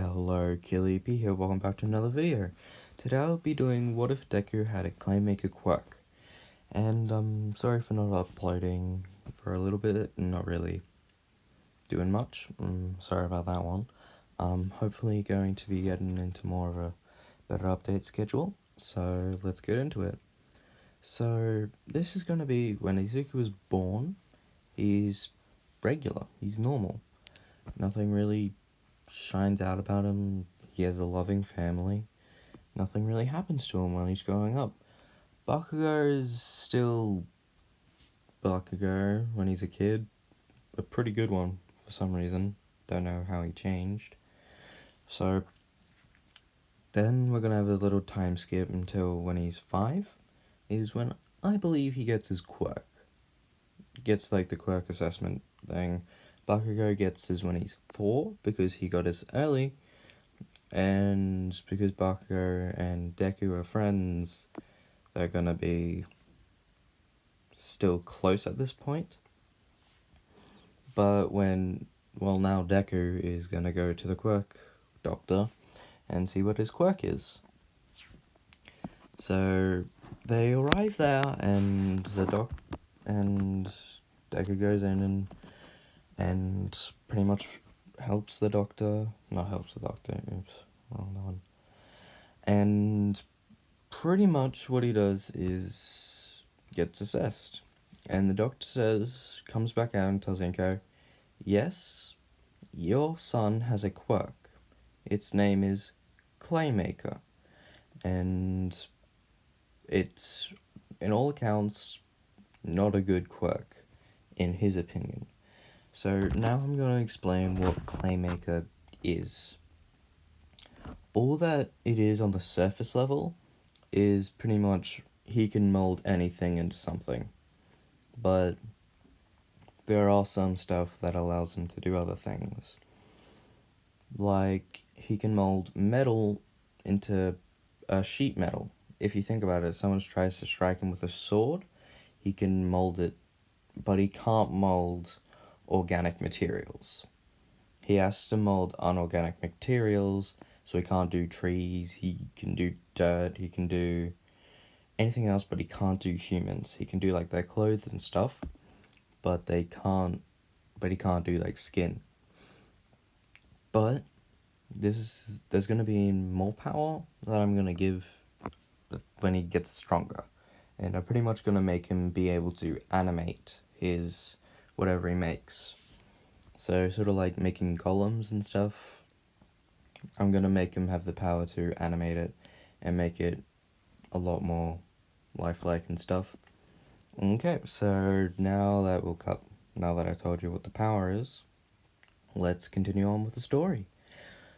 Hello, Killy P here, welcome back to another video. Today I'll be doing what if Deku had a Claymaker quirk. And sorry for not uploading for a little bit and not really doing much. Sorry about that one. Hopefully going to be getting into more of a better update schedule, so let's get into it. So this is going to be when Izuku was born. He's regular, he's normal. Nothing really shines out about him. He has a loving family. Nothing really happens to him when he's growing up. Bakugo is still Bakugo when he's a kid. A pretty good one for some reason. Don't know how he changed. So then we're gonna have a little time skip until when he's 5. Is when I believe he gets his quirk. Gets like the quirk assessment thing. Bakugo gets his when he's 4 because he got his early. And because Bakugo and Deku are friends, they're gonna be still close at this point. But now Deku is gonna go to the quirk doctor and see what his quirk is. So they arrive there, and Deku goes in and pretty much helps the doctor. Not helps the doctor. Oops, wrong one. And pretty much what he does is gets assessed. And the doctor comes back out and tells Inko, yes, your son has a quirk. Its name is Claymaker. And it's, in all accounts, not a good quirk, in his opinion. So now I'm going to explain what Claymaker is. All that it is on the surface level is pretty much he can mold anything into something. But there are some stuff that allows him to do other things. Like, he can mold metal into sheet metal. If you think about it, if someone tries to strike him with a sword, he can mold it, but he can't mold organic materials. He has to mold unorganic materials, so he can't do trees, he can do dirt, he can do anything else, but he can't do humans. He can do like their clothes and stuff, but he can't do like skin. But there's gonna be more power that I'm gonna give when he gets stronger, and I'm pretty much gonna make him be able to animate his whatever he makes. So sort of like making golems and stuff, I'm gonna make him have the power to animate it and make it a lot more lifelike and stuff. Okay, so now that I told you what the power is, let's continue on with the story.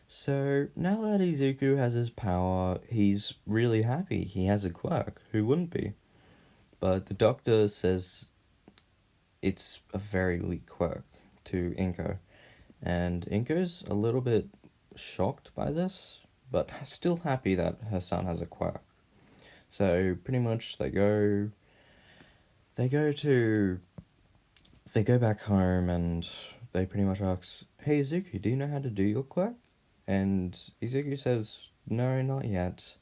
So now that Izuku has his power, he's really happy. He has a quirk. Who wouldn't be? But the doctor says it's a very weak quirk to Inko, and Inko's a little bit shocked by this, but still happy that her son has a quirk. So pretty much they go back home, and they pretty much ask, hey Izuku, do you know how to do your quirk? And Izuku says, no, not yet,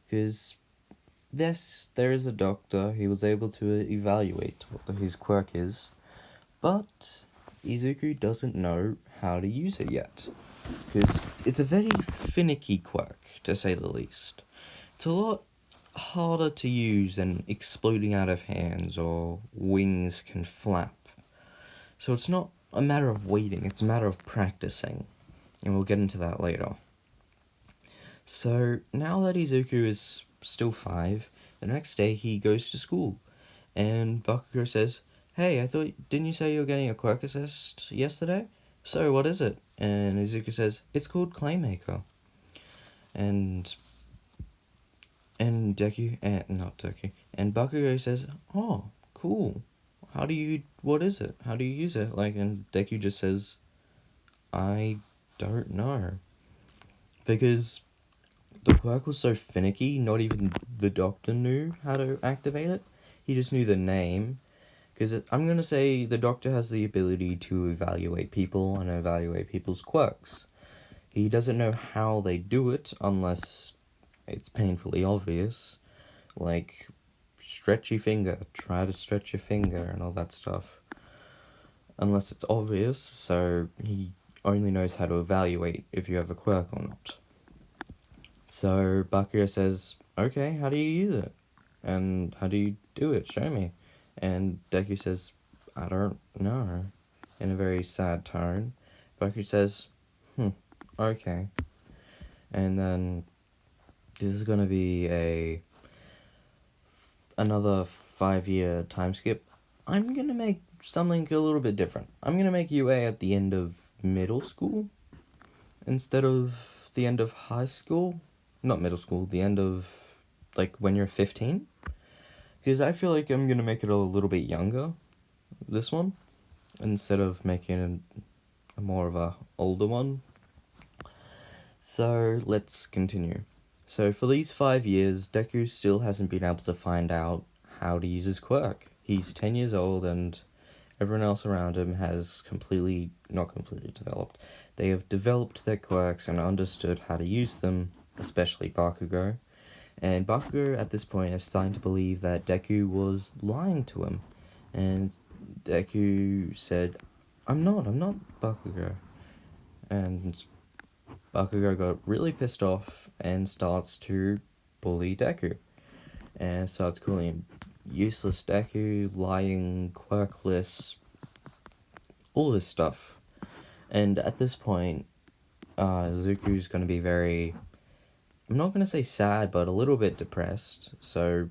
because there is a doctor. He was able to evaluate what his quirk is, but Izuku doesn't know how to use it yet, because it's a very finicky quirk, to say the least. It's a lot harder to use than exploding out of hands or wings can flap. So it's not a matter of waiting, it's a matter of practicing, and we'll get into that later. So now that Izuku is still 5, the next day he goes to school, and Bakugo says, hey, didn't you say you were getting a quirk assessed yesterday? So what is it? And Izuku says, it's called Claymaker. And Bakugo says, oh, cool. What is it? How do you use it? And Deku just says, I don't know. Because the quirk was so finicky, not even the doctor knew how to activate it. He just knew the name. Because I'm going to say the doctor has the ability to evaluate people and evaluate people's quirks. He doesn't know how they do it unless it's painfully obvious. Like, stretch your finger, try to stretch your finger, and all that stuff. Unless it's obvious, so he only knows how to evaluate if you have a quirk or not. So Bakugo says, okay, how do you use it? And how do you do it? Show me. And Deku says, I don't know, in a very sad tone. Bakugo says, okay. And then this is gonna be another 5-year time skip. I'm gonna make something a little bit different. I'm gonna make UA at the end of middle school instead of the end of high school. Not middle school, the end of, like, when you're 15. Because I feel like I'm gonna make it a little bit younger, this one, instead of making a more of a older one. So let's continue. So for these 5 years, Deku still hasn't been able to find out how to use his quirk. He's 10 years old and everyone else around him has not completely developed. They have developed their quirks and understood how to use them, especially Bakugo. And Bakugo at this point is starting to believe that Deku was lying to him. And Deku said, I'm not Bakugo. And Bakugo got really pissed off and starts to bully Deku. And starts calling him useless Deku, lying, quirkless, all this stuff. And at this point, Zuko's going to be very, I'm not going to say sad, but a little bit depressed. So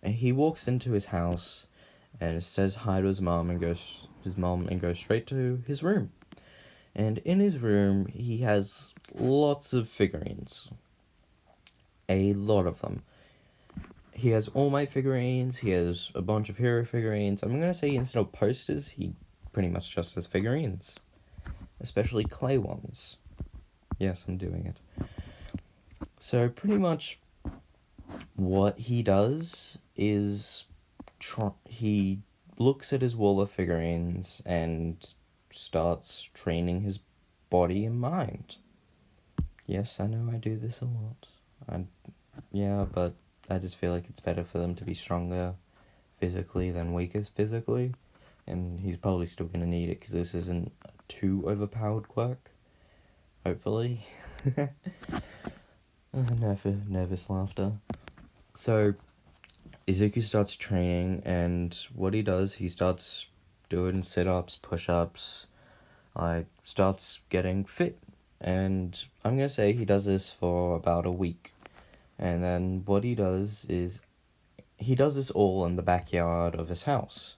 he walks into his house and says hi to his mom and goes straight to his room. And in his room, he has lots of figurines. A lot of them. He has All Might figurines, he has a bunch of hero figurines. I'm going to say instead of posters, he pretty much just has figurines. Especially clay ones. Yes, I'm doing it. So pretty much what he does is he looks at his wall of figurines and starts training his body and mind. Yes, I know I do this a lot. But I just feel like it's better for them to be stronger physically than weaker physically. And he's probably still going to need it because this isn't a too overpowered quirk. Hopefully. Nervous laughter. So, Izuku starts training, and what he does, he starts doing sit-ups, push-ups, starts getting fit. And I'm going to say he does this for about a week. And then what he does is, he does this all in the backyard of his house.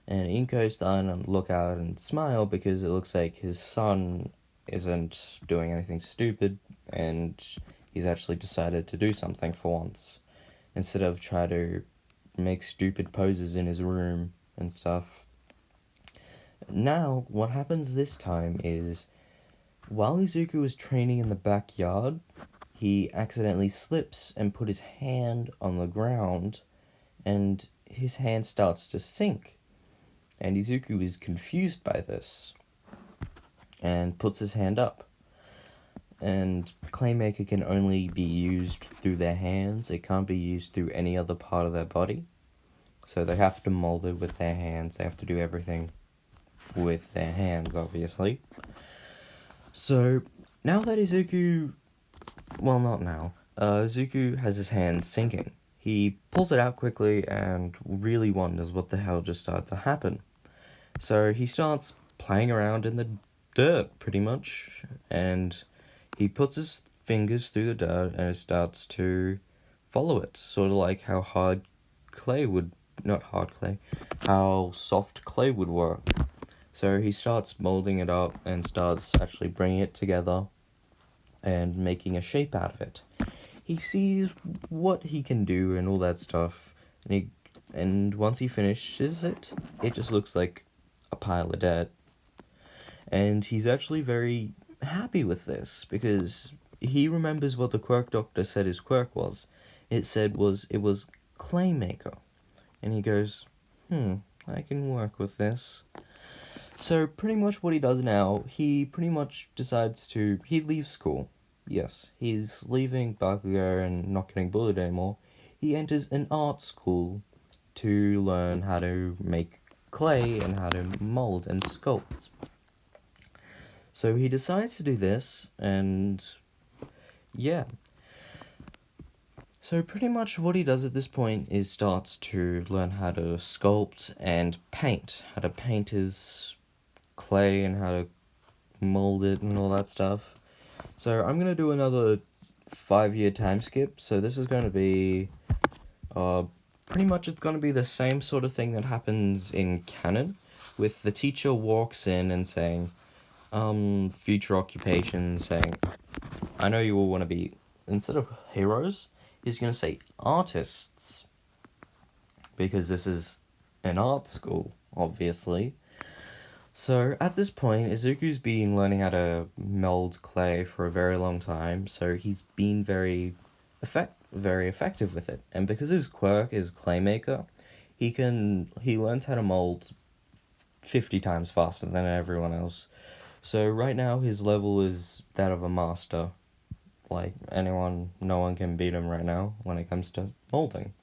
And Inko's starting to look out and smile because it looks like his son isn't doing anything stupid and he's actually decided to do something for once. Instead of try to make stupid poses in his room and stuff. Now, what happens this time is, while Izuku is training in the backyard, he accidentally slips and put his hand on the ground, and his hand starts to sink. And Izuku is confused by this, and puts his hand up. And Claymaker can only be used through their hands, it can't be used through any other part of their body. So they have to mold it with their hands, they have to do everything with their hands, obviously. So, now that Izuku... Well, not now. Izuku has his hand sinking. He pulls it out quickly and really wonders what the hell just started to happen. So he starts playing around in the dirt, pretty much, and he puts his fingers through the dirt and starts to follow it, sort of like how how soft clay would work. So he starts molding it up and starts actually bringing it together and making a shape out of it. He sees what he can do and all that stuff, and once he finishes it, it just looks like a pile of dirt. And he's actually very happy with this, because he remembers what the quirk doctor said his quirk was. It was Claymaker. And he goes, I can work with this. So pretty much what he does now, he pretty much decides he leaves school. Yes, he's leaving Bakugo and not getting bullied anymore. He enters an art school to learn how to make clay and how to mold and sculpt. So he decides to do this, and yeah. So pretty much what he does at this point is starts to learn how to sculpt and paint. How to paint his clay and how to mold it and all that stuff. So I'm gonna do another 5-year time skip. So this is going to be, pretty much it's going to be the same sort of thing that happens in canon, with the teacher walks in and saying, future occupations, saying, I know you all want to be, instead of heroes, he's going to say artists, because this is an art school, obviously. So at this point, Izuku's been learning how to meld clay for a very long time, so he's been very effective with it. And because his quirk is Claymaker, he learns how to mold 50 times faster than everyone else. So right now his level is that of a master. Like no one can beat him right now when it comes to molding.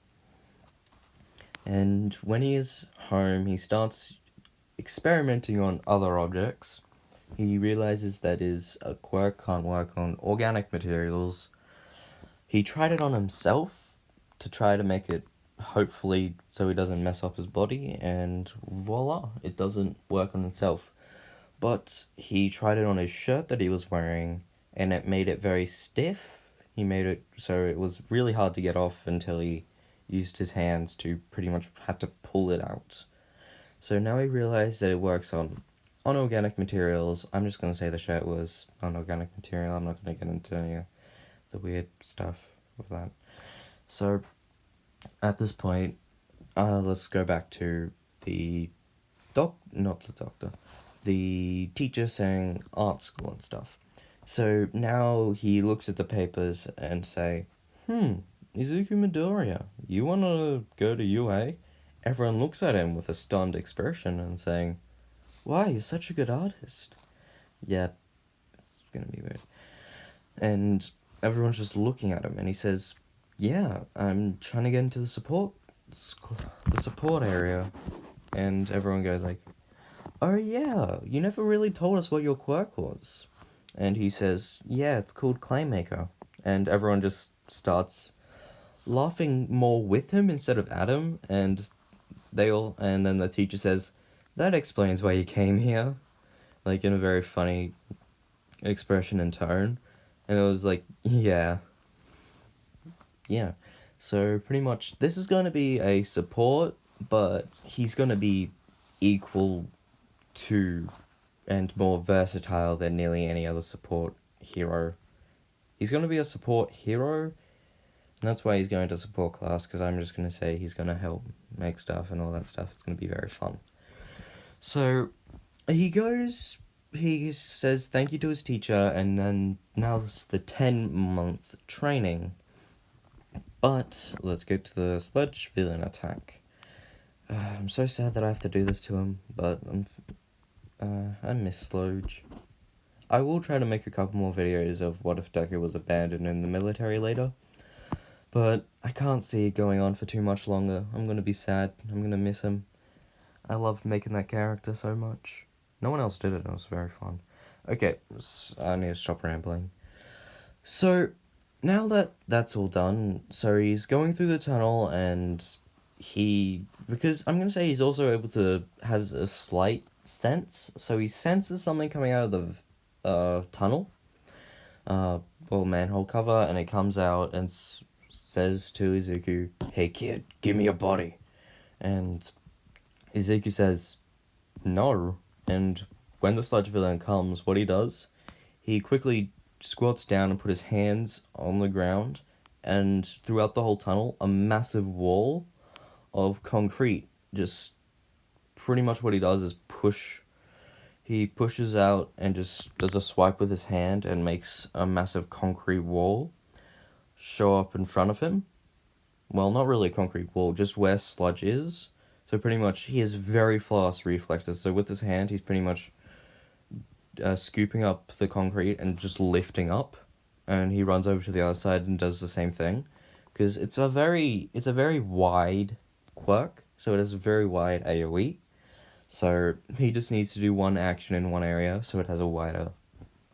And when he is home, he starts experimenting on other objects. He realizes that his quirk can't work on organic materials. He tried it on himself to try to make it, hopefully, so he doesn't mess up his body, and voila, it doesn't work on himself. But he tried it on his shirt that he was wearing, and it made it very stiff. He made it so it was really hard to get off until he used his hands to pretty much have to pull it out. So now he realized that it works on unorganic materials. I'm just going to say the shirt was unorganic material. I'm not going to get into any of the weird stuff with that. So at this point, let's go back to the the teacher saying art school and stuff. So now he looks at the papers and say, Izuku Midoriya, you want to go to UA? Everyone looks at him with a stunned expression and saying, why, you're such a good artist. Yeah, it's gonna be weird. And everyone's just looking at him, and he says, yeah, I'm trying to get into the support area. And everyone goes like, oh yeah, you never really told us what your quirk was. And he says, yeah, it's called Claymaker. And everyone just starts laughing more with him instead of at him, and then the teacher says, that explains why you came here, like in a very funny expression and tone. And it was like, yeah. So pretty much this is going to be a support, but he's going to be equal to and more versatile than nearly any other support hero. He's going to be a support hero, and that's why he's going to support class, because I'm just going to say he's going to help make stuff and all that stuff. It's going to be very fun. So he says thank you to his teacher, and then now it's the 10-month training. But let's get to the Sludge villain attack. I'm so sad that I have to do this to him, but I miss Sludge. I will try to make a couple more videos of what if Deku was abandoned in the military later, but I can't see it going on for too much longer. I'm gonna be sad. I'm gonna miss him. I loved making that character so much. No one else did it. It was very fun. Okay, I need to stop rambling. So now that that's all done, so he's going through the tunnel, and because I'm going to say he's also able to have a slight sense, so he senses something coming out of the tunnel, manhole cover, and it comes out and says to Izuku, hey kid, give me your body. And Izuku says, no, and when the sludge villain comes, what he does, he quickly squats down and put his hands on the ground, and throughout the whole tunnel, a massive wall of concrete. Just pretty much what he does is he pushes out and just does a swipe with his hand and makes a massive concrete wall show up in front of him. Well, not really a concrete wall, just where sludge is. So pretty much, he has very fast reflexes. So with his hand, he's pretty much scooping up the concrete and just lifting up, and he runs over to the other side and does the same thing, because it's a very wide quirk, so it has a very wide AoE. So he just needs to do one action in one area, so it has a wider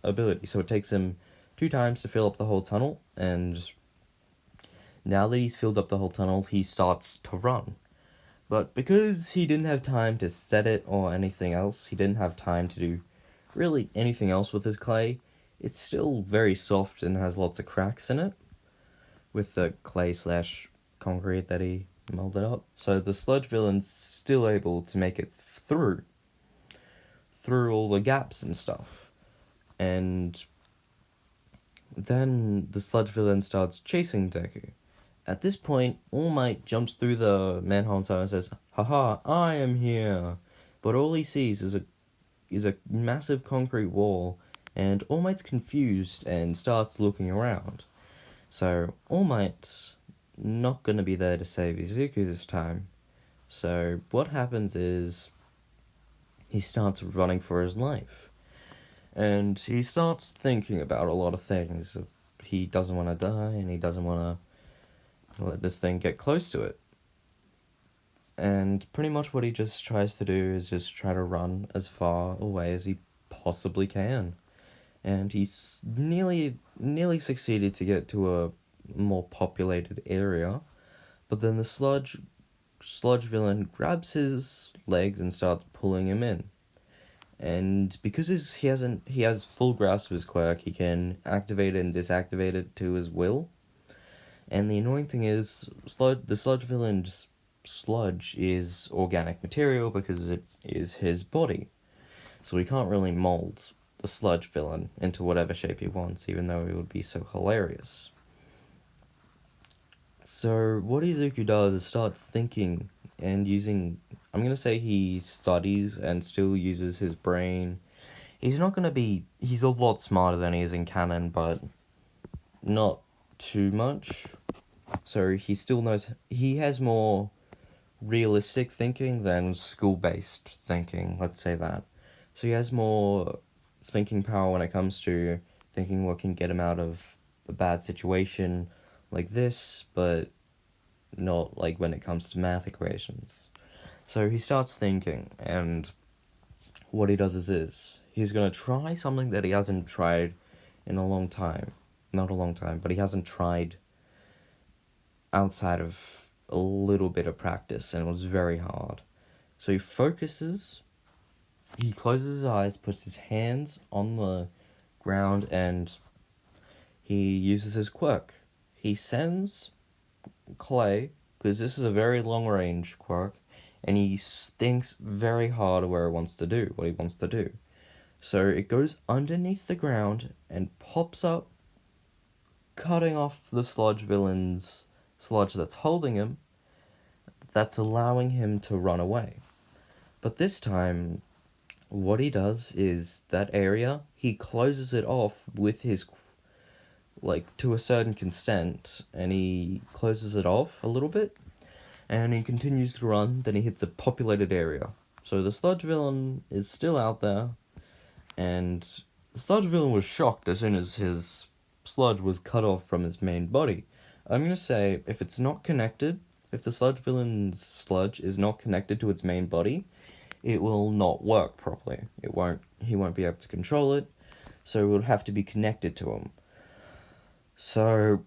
ability. So it takes him 2 times to fill up the whole tunnel, and now that he's filled up the whole tunnel, he starts to run. But because he didn't have time to set it or anything else, he didn't have time to do really anything else with his clay. It's still very soft and has lots of cracks in it with the clay slash concrete that he molded up. So the sludge villain's still able to make it through all the gaps and stuff. And then the sludge villain starts chasing Deku. At this point, All Might jumps through the manhole inside and says, "Haha, I am here!" But all he sees is a massive concrete wall, and All Might's confused and starts looking around. So All Might's not gonna be there to save Izuku this time. So what happens is he starts running for his life. And he starts thinking about a lot of things. He doesn't want to die, and he doesn't want to let this thing get close to it. And pretty much what he just tries to do is just try to run as far away as he possibly can. And he's nearly succeeded to get to a more populated area. But then the sludge villain grabs his legs and starts pulling him in. And because he has full grasp of his quirk, he can activate it and disactivate it to his will. And the annoying thing is, the sludge villain's sludge is organic material because it is his body. So he can't really mold the sludge villain into whatever shape he wants, even though it would be so hilarious. So what Izuku does is start thinking and using... I'm going to say he studies and still uses his brain. He's not going to be... He's a lot smarter than he is in canon, but not too much. So he still knows... He has more realistic thinking than school-based thinking, let's say that. So he has more thinking power when it comes to thinking what can get him out of a bad situation like this, but not like when it comes to math equations. So he starts thinking, and what he does is he's going to try something that he hasn't tried in a long time. Not a long time, but he hasn't tried outside of a little bit of practice, and it was very hard. So he focuses, he closes his eyes, puts his hands on the ground, and he uses his quirk. He sends clay, because this is a very long range quirk, and he thinks very hard what he wants to do. So it goes underneath the ground and pops up, cutting off the sludge villain's sludge that's holding him, that's allowing him to run away. But this time, what he does is that area, he closes it off with his, like, to a certain consent, and he closes it off a little bit, and he continues to run. Then he hits a populated area. So the sludge villain is still out there, and the sludge villain was shocked as soon as his sludge was cut off from his main body. I'm gonna say, if it's not connected, if the sludge villain's sludge is not connected to its main body, it will not work properly. He won't be able to control it, so it will have to be connected to him. So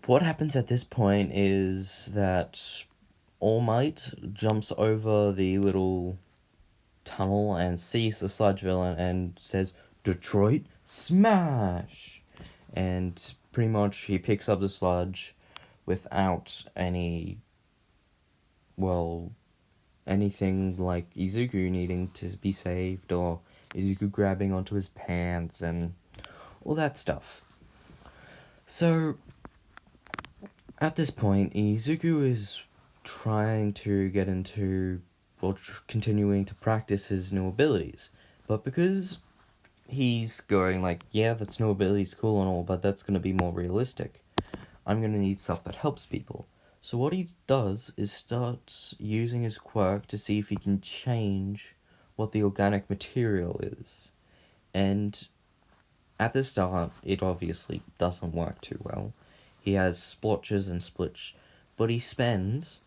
what happens at this point is that All Might jumps over the little tunnel and sees the sludge villain and says, "Detroit, smash!" And pretty much he picks up the sludge without anything like Izuku needing to be saved, or Izuku grabbing onto his pants and all that stuff. So at this point, Izuku is trying to get into, continuing to practice his new abilities. But because he's going like, yeah, that's new abilities, cool and all, but that's going to be more realistic, I'm going to need stuff that helps people. So what he does is starts using his quirk to see if he can change what the organic material is. And at the start, it obviously doesn't work too well. He has splotches and splitch, but he spends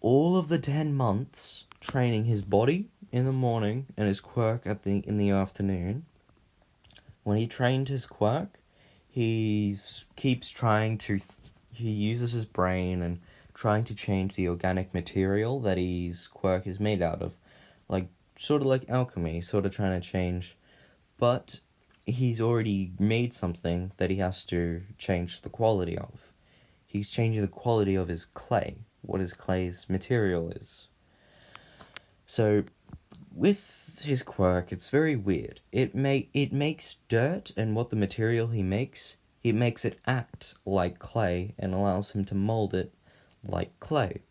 all of the 10 months training his body in the morning and his quirk in the afternoon. When he trained his quirk, keeps trying to he uses his brain and trying to change the organic material that his quirk is made out of, like sort of like alchemy, sort of trying to change, but he's already made something that he has to change the quality of. He's changing the quality of his clay, what his clay's material is. So with his quirk, it's very weird. It makes dirt, and what the material he makes it act like clay and allows him to mold it like clay.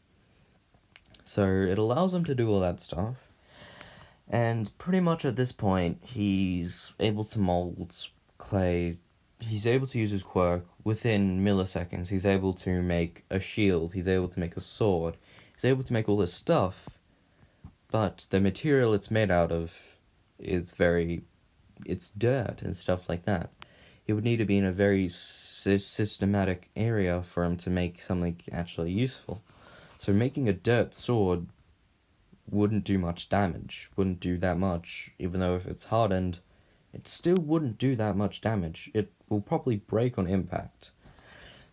So it allows him to do all that stuff. And pretty much at this point, he's able to mold clay. He's able to use his quirk within milliseconds. He's able to make a shield. He's able to make a sword. He's able to make all this stuff. But the material it's made out of is it's dirt and stuff like that. He would need to be in a very systematic area for him to make something actually useful. So making a dirt sword wouldn't do much damage, wouldn't do that much, even though if it's hardened, it still wouldn't do that much damage. It will probably break on impact.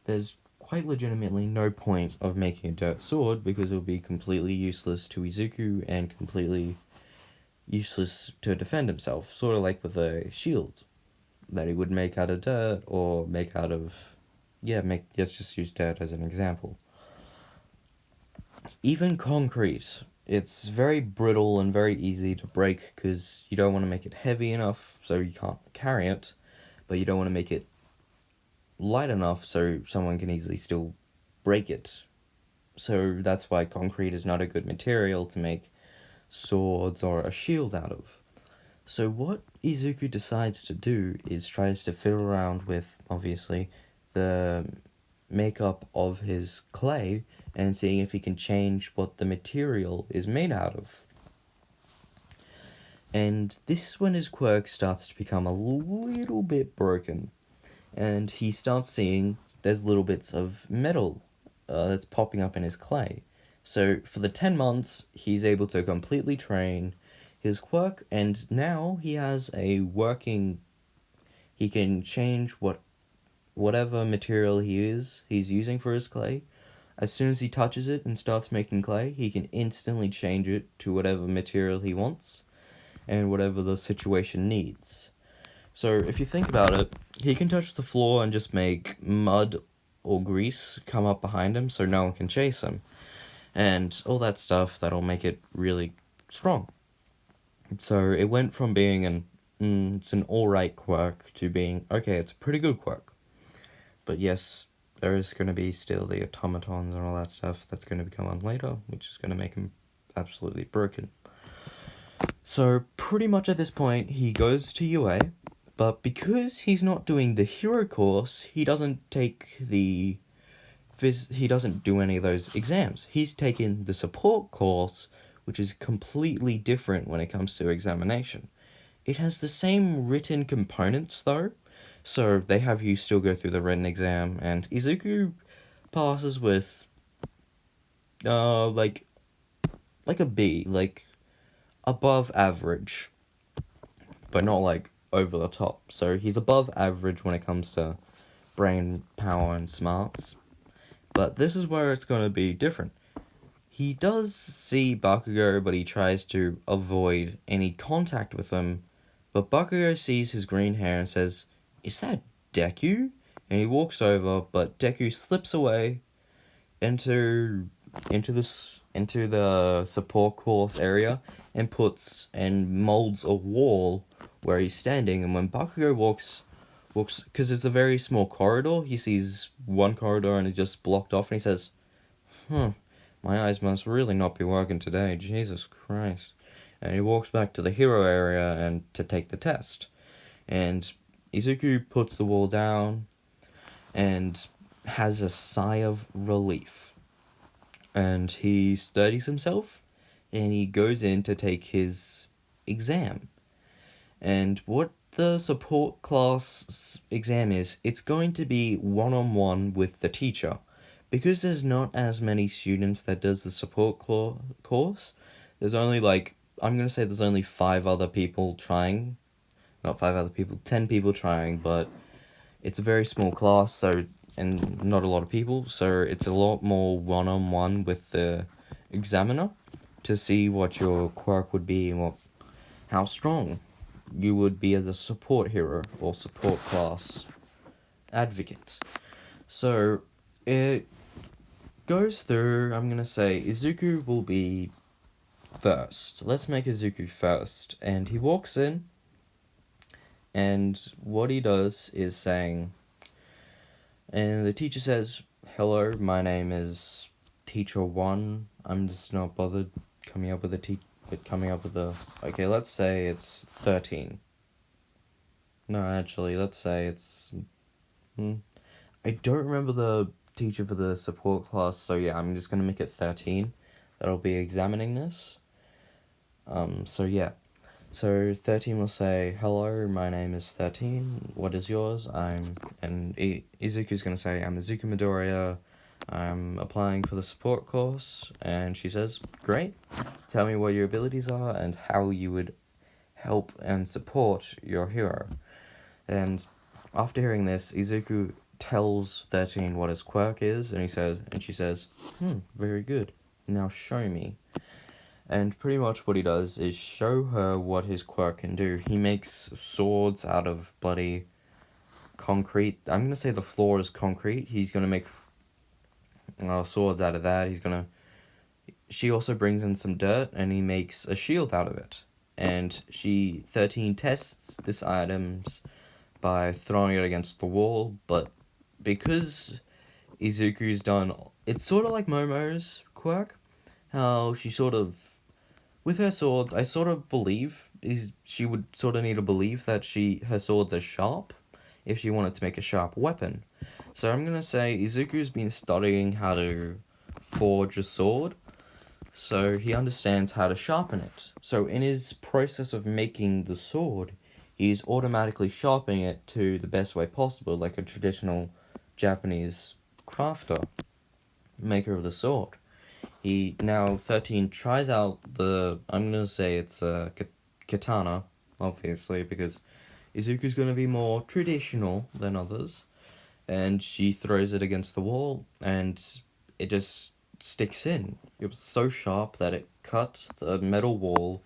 There's quite legitimately no point of making a dirt sword because it will be completely useless to Izuku and completely useless to defend himself, sort of like with a shield that he would make out of dirt or make out of let's just use dirt as an example. Even concrete, it's very brittle and very easy to break because you don't want to make it heavy enough so you can't carry it, but you don't want to make it light enough so someone can easily still break it. So that's why concrete is not a good material to make swords or a shield out of. So what Izuku decides to do is tries to fiddle around with, obviously, the makeup of his clay and seeing if he can change what the material is made out of. And this is when his quirk starts to become a little bit broken. And he starts seeing there's little bits of metal that's popping up in his clay. So for the 10 months, he's able to completely train his quirk, and now he has a working. He can change whatever material he's using for his clay. As soon as he touches it and starts making clay, he can instantly change it to whatever material he wants and whatever the situation needs. So if you think about it, he can touch the floor and just make mud or grease come up behind him so no one can chase him. And all that stuff that'll make it really strong. So it went from being it's an alright quirk to being, okay, it's a pretty good quirk. But yes, there is going to be still the automatons and all that stuff that's going to come on later, which is going to make him absolutely broken. So pretty much at this point, he goes to UA, but because he's not doing the hero course, he doesn't do any of those exams. He's taken the support course, which is completely different when it comes to examination. It has the same written components though, so they have you still go through the written exam, and Izuku passes with like a B, like above average, but not like over the top. So he's above average when it comes to brain power and smarts. But this is where it's going to be different. He does see Bakugo, but he tries to avoid any contact with him. But Bakugo sees his green hair and says, "Is that Deku?" And he walks over, but Deku slips away into the support course area and molds a wall where he's standing. And when Bakugo walks, because it's a very small corridor, he sees one corridor and it's just blocked off, and he says, my eyes must really not be working today, Jesus Christ. And he walks back to the hero area and to take the test. And Izuku puts the wall down, and has a sigh of relief, and he studies himself, and he goes in to take his exam. And what the support class exam is, it's going to be one-on-one with the teacher. Because there's not as many students that does the support course, there's only I'm going to say there's only 5 other people trying. Not 5 other people, 10 people trying, but it's a very small class, so, and not a lot of people, so it's a lot more one-on-one with the examiner to see what your quirk would be and how strong you would be as a support hero or support class advocate. So it goes through. I'm gonna say Izuku will be first. Let's make Izuku first. And he walks in, and what he does is saying, and the teacher says, "Hello, my name is Teacher One. I'm just not bothered coming up with a. Okay, let's say it's 13. No, actually, let's say it's. I don't remember the teacher for the support class, so yeah, I'm just gonna make it 13. That'll be examining this. So yeah. So 13 will say, "Hello, my name is 13. What is yours?" And Izuku's gonna say, "I'm Izuku Midoriya. I'm applying for the support course." And she says, "Great. Tell me what your abilities are and how you would help and support your hero." And after hearing this, Izuku tells 13 what his quirk is, and she says, "Very good. Now show me." And pretty much what he does is show her what his quirk can do. He makes swords out of bloody concrete. I'm gonna say the floor is concrete. He's gonna make swords out of that. She also brings in some dirt, and he makes a shield out of it. And 13 tests this items by throwing it against the wall, but because Izuku's done, it's sort of like Momo's quirk, how she sort of, with her swords, I sort of believe she would sort of need to believe that her swords are sharp if she wanted to make a sharp weapon. So I'm gonna say Izuku's been studying how to forge a sword, so he understands how to sharpen it. So in his process of making the sword, he's automatically sharpening it to the best way possible, like a traditional Japanese crafter, maker of the sword. He now 13 tries out I'm gonna say it's a katana, obviously, because Izuku's gonna be more traditional than others, and she throws it against the wall, and it just sticks in. It was so sharp that it cut the metal wall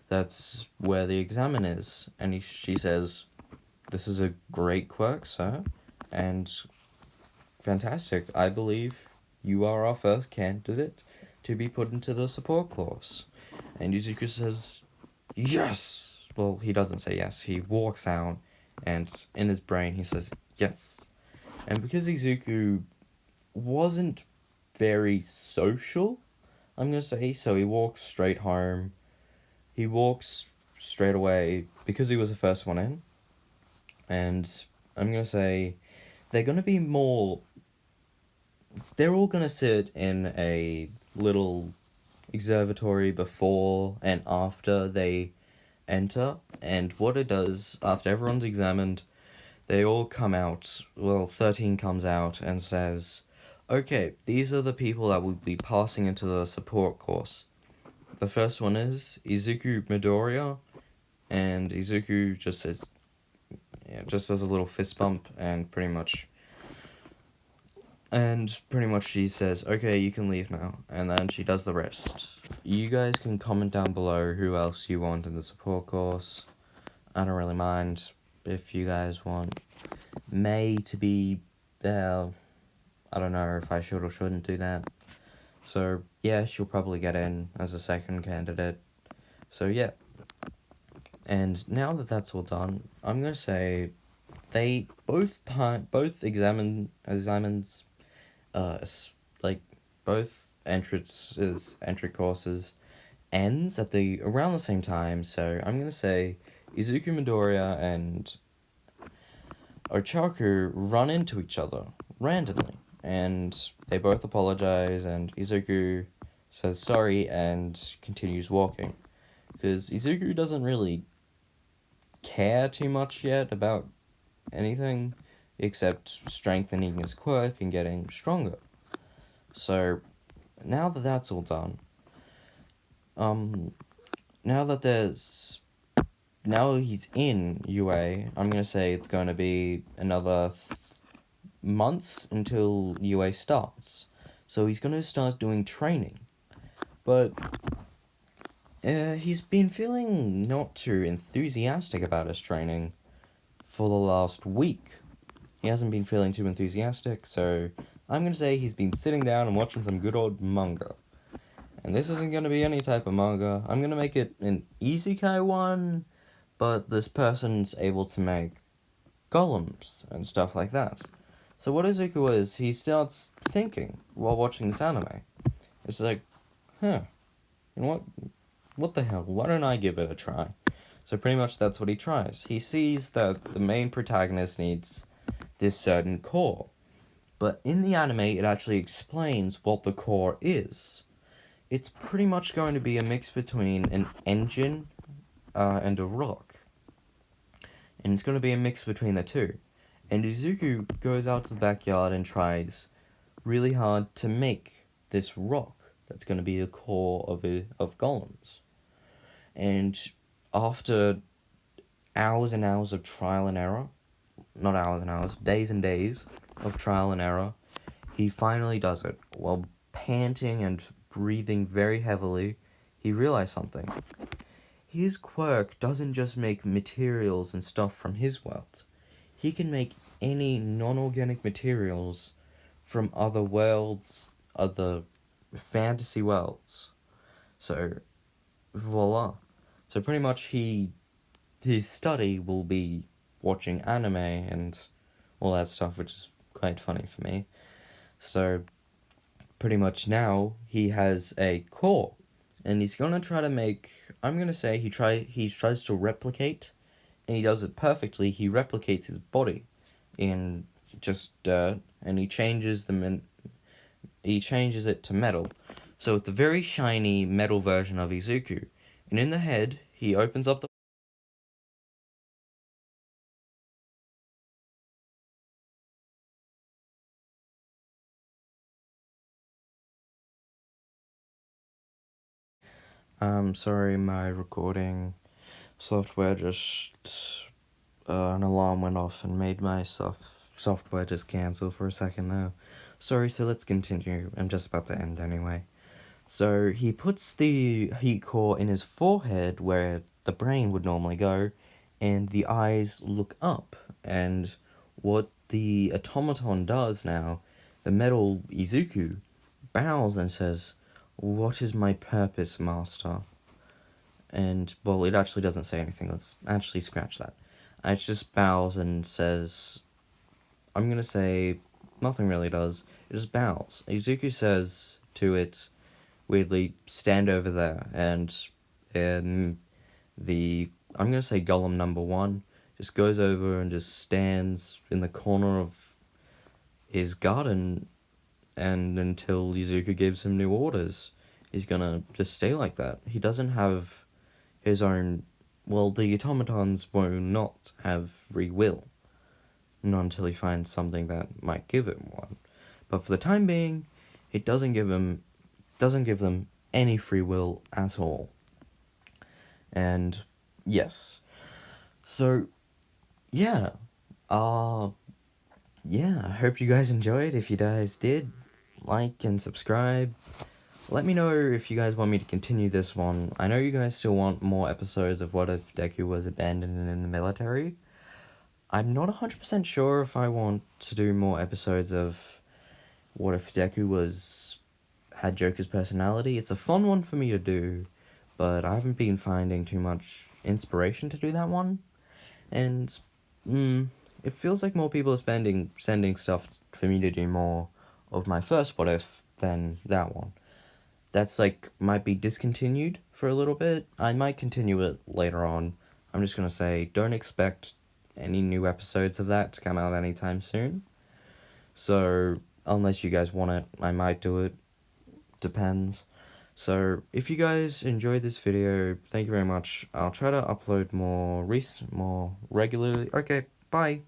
that's where the examine is. And she says, "This is a great quirk, sir, and fantastic. I believe you are our first candidate to be put into the support course." And Izuku says, "Yes!" Well, he doesn't say yes. He walks out, and in his brain he says, "Yes." And because Izuku wasn't very social, I'm gonna say, so he walks straight home. He walks straight away because he was the first one in. And I'm gonna say they're gonna be more. They're all gonna sit in a little observatory before and after they enter. And what it does, after everyone's examined, they all come out. Well, 13 comes out and says, "Okay, these are the people that will be passing into the support course. The first one is Izuku Midoriya," and Izuku just says, yeah, just does a little fist bump, and pretty much she says, "Okay, you can leave now," and then she does the rest. You guys can comment down below who else you want in the support course. I don't really mind if you guys want May to be there. I don't know if I should or shouldn't do that. So yeah, she'll probably get in as a second candidate. So yeah. And now that that's all done, I'm gonna say they both examines like both entry courses ends at the around the same time. So I'm gonna say Izuku Midoriya and Ochaku run into each other randomly, and they both apologize, and Izuku says sorry and continues walking, because Izuku doesn't really care too much yet about anything except strengthening his quirk and getting stronger. So now that that's all done, now that now he's in UA, I'm gonna say it's going to be another month until UA starts. So he's gonna start doing training, but he's been feeling not too enthusiastic about his training for the last week. He hasn't been feeling too enthusiastic, so I'm gonna say he's been sitting down and watching some good old manga. And this isn't gonna be any type of manga. I'm gonna make it an isekai one, but this person's able to make golems and stuff like that. So what Izuku is, he starts thinking while watching this anime. It's like, you know what the hell, why don't I give it a try? So pretty much that's what he tries. He sees that the main protagonist needs this certain core. But in the anime, it actually explains what the core is. It's pretty much going to be a mix between an engine and a rock. And it's going to be a mix between the two. And Izuku goes out to the backyard and tries really hard to make this rock that's going to be the core of golems. And after hours and hours of trial and error, not hours and hours, days and days of trial and error, he finally does it. While panting and breathing very heavily, he realized something. His quirk doesn't just make materials and stuff from his world. He can make any non-organic materials from other worlds, other fantasy worlds. So, voila. So pretty much his study will be watching anime and all that stuff, which is quite funny for me. So pretty much now he has a core, and he's gonna try to make. I'm gonna say he tries to replicate, and he does it perfectly. He replicates his body in just dirt, and he changes it to metal. So it's a very shiny metal version of Izuku, and in the head he opens up the. Sorry, my recording software just an alarm went off and made my software just cancel for a second there. Sorry, so let's continue. I'm just about to end anyway. So he puts the heat core in his forehead where the brain would normally go, and the eyes look up. And what the automaton does now, the metal Izuku, bows and says, "What is my purpose, master?" And, well, it actually doesn't say anything. Let's actually scratch that. It just bows and says, I'm gonna say, nothing really does. It just bows. Izuku says to it, weirdly, stand over there. And I'm gonna say golem number 1 just goes over and just stands in the corner of his garden, and until Izuku gives him new orders, he's gonna just stay like that. He doesn't have his own. Well, the automatons will not have free will, not until he finds something that might give him one. But for the time being, it doesn't give them any free will at all. And yes, so yeah, yeah. I hope you guys enjoyed. If you guys did, like and subscribe. Let me know if you guys want me to continue this one. I know you guys still want more episodes of What If Deku Was Abandoned in the Military. I'm not 100% sure if I want to do more episodes of What If Deku had Joker's personality. It's a fun one for me to do, but I haven't been finding too much inspiration to do that one. And, it feels like more people are sending stuff for me to do more of my first What If than that one. That's might be discontinued for a little bit. I might continue it later on. I'm just gonna say, don't expect any new episodes of that to come out anytime soon. So, unless you guys want it, I might do it. Depends. So, if you guys enjoyed this video, thank you very much. I'll try to upload more regularly. Okay, bye.